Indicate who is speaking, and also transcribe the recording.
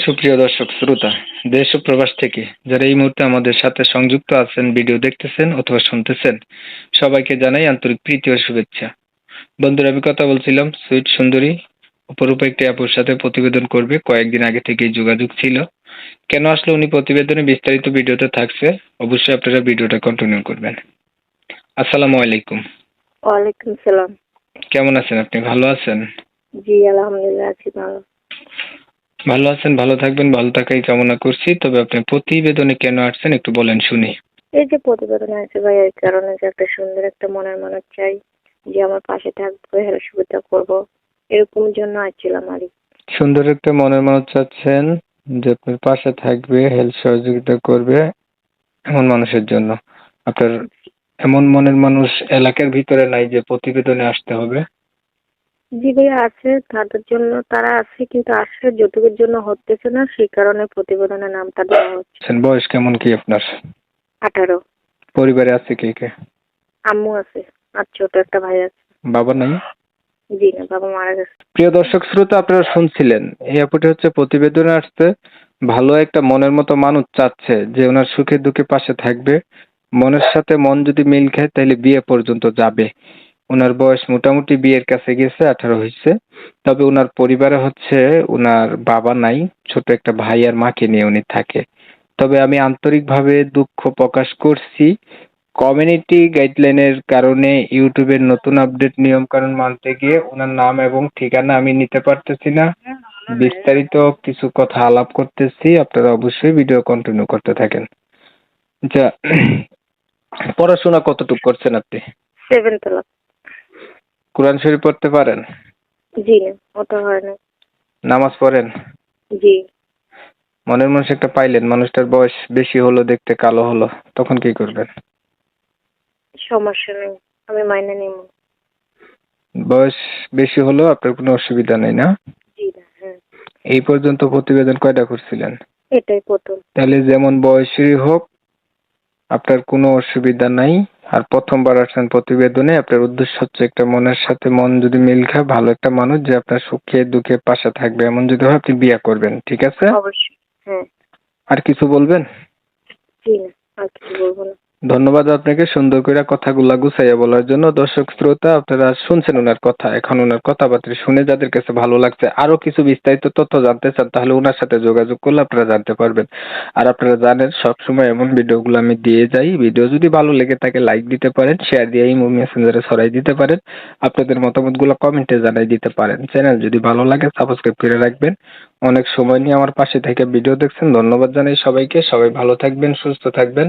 Speaker 1: সুপ্রিয় দর্শক শ্রোতা, দেশ ও প্রবাস থেকে যারা এই মুহূর্তে আমাদের সাথে সংযুক্ত আছেন, ভিডিও দেখতেছেন অথবা শুনতেছেন, সবাইকে জানাই আন্তরিক প্রীতি ও শুভেচ্ছা। বন্ধুরা, আমি কথা বলছিলাম সুইট সুন্দরী অপরূপা একটি আপুর সাথে প্রতিবেদন করবে, কয়েকদিন আগে থেকেই যোগাযোগ ছিল। কেন আসলে উনি প্রতিবেদনে বিস্তারিত ভিডিওতে থাকছে, অবশ্যই আপনারা ভিডিওটা কন্টিনিউ করবেন। আসসালামু আলাইকুম।
Speaker 2: ওয়ালাইকুম সালাম।
Speaker 1: কেমন আছেন আপনি? ভালো আছেন?
Speaker 2: জি আলহামদুলিল্লাহ আছি ভালো।
Speaker 1: ভালো আছেন, ভালো থাকবেন, ভালো থাকাই কামনা করছি। তবে আপনি প্রতিবেদনে কেন আসছেন একটু বলেন শুনি।
Speaker 2: এই যে প্রতিবেদনে আছে ভাই, এই কারণে যে একটা সুন্দর একটা মনের মানুষ চাই, যে আমার পাশে থাকবে, হেল্প সুবিধা করবো, এরকম জন্য আসছিলাম আর কি।
Speaker 1: সুন্দর একটা মনের মানুষ চাচ্ছেন, যে আপনার পাশে থাকবে, হেল্প সহযোগিতা করবে, এমন মানুষের জন্য। আপনার এমন মনের মানুষ এলাকার ভিতরে নাই যে প্রতিবেদনে আসতে হবে?
Speaker 2: জি ভাই আছে, তাদের জন্য তারা আছে, কিন্তু আসলে যৌতুকের জন্য হতেছে না, সেই কারণে প্রতিবেদনের নামটা দেওয়া হচ্ছে।
Speaker 1: বয়স কেমন কি আপনার?
Speaker 2: 18।
Speaker 1: পরিবারে আছে কে কে?
Speaker 2: আম্মু আছে আর ছোট একটা ভাই আছে।
Speaker 1: বাবা নাই?
Speaker 2: জি না, বাবা মারা গেছে।
Speaker 1: প্রিয় দর্শক শ্রোতা, আপনারা শুনছিলেন, এই আপুটি হচ্ছে প্রতিবেদনে আসতে ভালো একটা মনের মতো মানুষ চাচ্ছে, যে ওনার সুখে দুঃখে পাশে থাকবে, মনের সাথে মন যদি মিল খায় তাহলে বিয়ে পর্যন্ত যাবে। ওনার বয়স মোটামুটি বিয়ের কাছে গেছে, 18 হয়েছে। তবে ওনার পরিবারে হচ্ছে ওনার বাবা নাই, ছোট একটা ভাই আর মাকে নিয়ে উনি থাকে। তবে আমি আন্তরিকভাবে দুঃখ প্রকাশ করছি, কমিউনিটি গাইডলাইনের কারণে ইউটিউবের নতুন আপডেট নিয়ম কানুন মানতে গিয়ে ওনার নাম এবং ঠিকানা আমি নিতে পারতেছি না। বিস্তারিত কিছু কথা আলাপ করতেছি, আপনারা অবশ্যই ভিডিও কন্টিনিউ করতে থাকেন। আচ্ছা, পড়াশোনা কতটুকু করছেন আপনি?
Speaker 2: 7 ক্লাস।
Speaker 1: কোরআন শরীফ পড়তে পারেন?
Speaker 2: জি না, ওটা হয় না।
Speaker 1: নামাজ পড়েন?
Speaker 2: জি।
Speaker 1: মনের মানুষ একটা পাইলেন, মানুষটার বয়স বেশি হলো, দেখতে কালো হলো, তখন কি করবেন?
Speaker 2: সমস্যা নেই, আমি মাইনে নিব।
Speaker 1: বয়স বেশি হলো, আপনার কোনো অসুবিধা নেই না?
Speaker 2: জি না, হ্যাঁ।
Speaker 1: এই পর্যন্ত প্রতিবেদন কয়টা করছিলেন?
Speaker 2: এটাই প্রথম।
Speaker 1: তাহলে যেমন বয়সই হোক, আপনার কোনো অসুবিধা নাই। আর প্রথমবার আসছেন প্রতিবেদনে, আপনার উদ্দেশ্য হচ্ছে একটা মনের সাথে মন যদি মিল খায়, ভালো একটা মানুষ যে আপনার সুখে দুঃখে পাশে থাকবে, এমন যদি হয় আপনি বিয়ে করবেন, ঠিক আছে?
Speaker 2: অবশ্যই, হ্যাঁ।
Speaker 1: আর কিছু বলবেন?
Speaker 2: জি না, আর কিছু বলবো না।
Speaker 1: ধন্যবাদ আপনাকে সুন্দর করে কথাগুলা গুছাইয়া বলার জন্য। দর্শক শ্রোতা, আপনারা শুনছেন ওনার কথা, এখন ওনার কথাবার্তা শুনে যাদের কাছে ভালো লাগছে, আরো কিছু বিস্তারিত তথ্য জানতে চান, তাহলে ওনার সাথে যোগাযোগ করলে আপনারা জানতে পারবেন। আর আপনারা জানেন সবসময় এমন ভিডিওগুলো আমি দিয়ে যাই। ভিডিও যদি ভালো লেগে থাকে লাইক দিতে পারেন, শেয়ার দিয়ে ইমো মেসেঞ্জারে ছড়াই দিতে পারেন, আপনাদের মতামতগুলো কমেন্টে জানাই দিতে পারেন। চ্যানেল যদি ভালো লাগে সাবস্ক্রাইব করে রাখবেন। অনেক সময় নিয়ে আমার পাশে থেকে ভিডিও দেখছেন, ধন্যবাদ জানাই সবাইকে। সবাই ভালো থাকবেন, সুস্থ থাকবেন।